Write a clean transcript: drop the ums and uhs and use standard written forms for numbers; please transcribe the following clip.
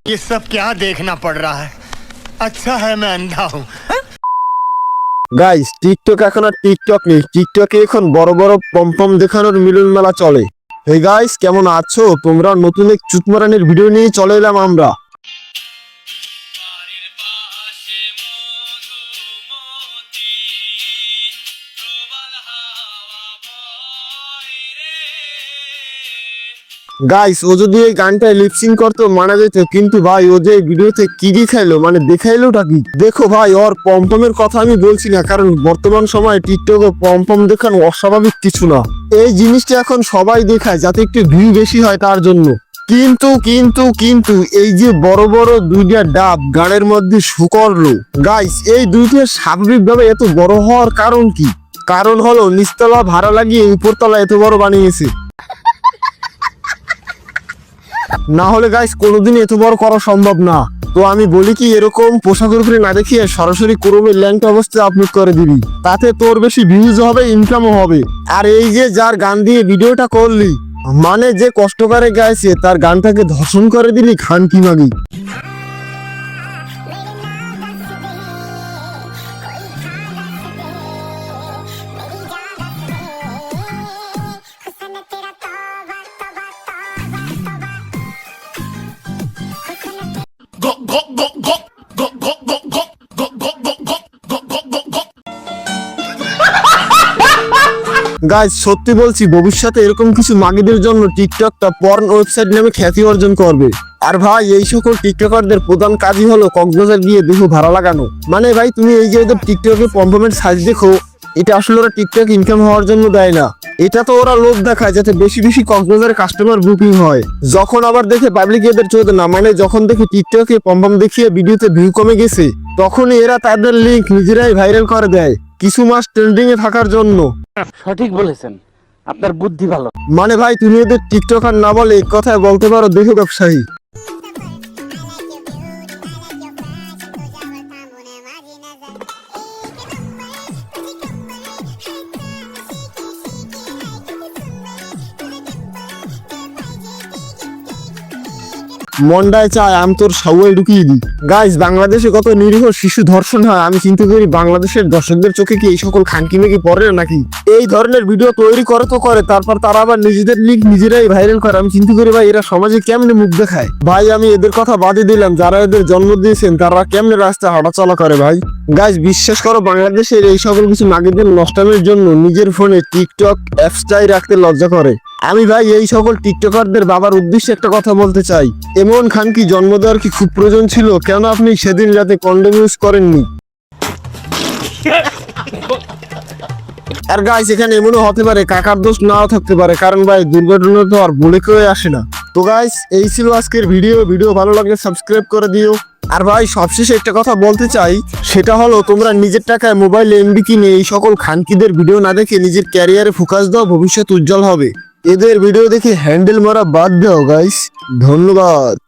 ये सब क्या देखना पड़ रहा है? अच्छा है मैं अंधा हूँ। গাইস টিকটক এখন আর টিকটক নেই, টিকটকে এখন বড় বড় পম্পম দেখানোর মিলন মেলা চলে। এই গাইস কেমন আছো তোমরা? নতুন এক চুতমারানির ভিডিও নিয়ে চলে এলাম আমরা। গাইস ও যদি এই গানটায় লিপসিং করতো মানা যেত, কিন্তু ভাই ও যে ভিডিওতে কি দেখাইলো মানে দেখাইলোটা কি? দেখো ভাই ওর পম্পমের কথা আমি বলছি না, কারণ বর্তমান সময়ে টিকটকে পম্পম দেখানো অস্বাভাবিক কিছু না। এই জিনিসটা এখন সবাই দেখায় যাতে একটু ভিউ বেশি হয় তার জন্য। কিন্তু কিন্তু কিন্তু এই যে বড় বড় দুইটা ডাব গানের মধ্যে শো করলো, গাইস এই দুইটা স্বাভাবিকভাবে এত বড় হওয়ার কারণ কি? কারণ হলো নিচতলা ভাড়া লাগিয়ে উপরতলা এত বড় বানিয়েছে। না হলে গাইস কোনোদিন এত বড় করা সম্ভব না। তো আমি বলি কি, এরকম পোশাকের উপরে না দেখিয়ে সরাসরি ক্রোমে ল্যাংটা অবস্থায় আপলোড করে দিবি, তাতে তোর বেশি ভিউজ হবে, ইনকামও হবে। আর এই যে যার গান দিয়ে ভিডিওটা করলি, মানে যে কষ্ট করে গাইছে তার গানটাকে ধর্ষণ করে দিলি খান কি মাগি। গাইস সত্যি বলছি, ভবিষ্যতে এরকম কিছু মাগিদের জন্য টিকটকটা পর্ন ওয়েবসাইট নামে খ্যাতি অর্জন করবে। আর ভাই এই সকল টিকটকারদের প্রধান কাজই হলো কক্সবাজার গিয়ে দেহ ভাড়া লাগানো। মানে ভাই তুমি এই যে ওদের টিকটকে পম্পমের সাইজ দেখো, এটা আসলে ওরা টিকটক ইনকাম হওয়ার জন্য দেয় না, এটা তো ওরা লোভ দেখায় যাতে বেশি বেশি কক্সবাজারে কাস্টমার বুকিং হয়। যখন আবার দেখে পাবলিক এদের চোদে না, মানে যখন দেখে টিকটকে পম্পম দেখিয়ে ভিডিওতে ভিউ কমে গেছে, তখনই এরা তাদের লিঙ্ক নিজেরাই ভাইরাল করে দেয় কিছু মাস ট্রেন্ডিং এ থাকার জন্য। সঠিক বলেছেন, আপনার বুদ্ধি ভালো। মানে ভাই তুমি এদের টিকটকার না বলে এক কথায় বলতে পারো দেহ ব্যবসায়ী। মন্ডায় চায় আমি তোর সাউয়াই ঢুকিয়ে দিই। গাইস বাংলাদেশে কত নিরীহ শিশু ধর্ষণ হয়, আমি চিন্তা করি বাংলাদেশের দর্শকদের চোখে কি এই সকল খানকি মেকি পড়ে নাকি? এই ধরনের ভিডিও তৈরি করে তো করে, তারপর তারা আবার নিজেদের লিঙ্ক নিজেরাই ভাইরাল করে। আমি চিন্তা করি ভাই এরা সমাজে কেমনে মুখ দেখায়। ভাই আমি এদের কথা বাদই দিলাম, যারা এদের জন্ম দিয়েছেন তারা কেমনে রাস্তায় হাঁটাচলা করে ভাই। গাইস বিশ্বাস করো, বাংলাদেশের এই সকল কিছু মাগিদের নষ্টামের জন্য নিজের ফোনে টিকটক অ্যাপসটাই রাখতে লজ্জা করে। আমি ভাই এই সকল টিকটকারদের বাবার উদ্দেশ্যে একটা কথা বলতে চাই, এমন খান কি জন্ম দেওয়ার কি খুব প্রয়োজন ছিল? কেন আপনি সেদিন রাতে কন্ডোম ইউজ করেননি? আর গাইস এখানে এমনও হতে পারে কাকার দোষ নাও থাকতে পারে, কারণ ভাই দুর্ঘটনা তো আর বলে কেউ আসে না। তো গাইস এই ছিল আজকের ভিডিও ভালো লাগলে সাবস্ক্রাইব করে দিও। আর ভাই সবশেষে একটা কথা বলতে চাই, সেটা হলো তোমরা নিজের টাকায় মোবাইল এমবি কিনে এই সকল খানকিদের ভিডিও না দেখে নিজের ক্যারিয়ারে ফোকাস দাও, ভবিষ্যৎ উজ্জ্বল হবে। এদের ভিডিও দেখে হ্যান্ডেল মারা বাদ দাও গাইস। ধন্যবাদ।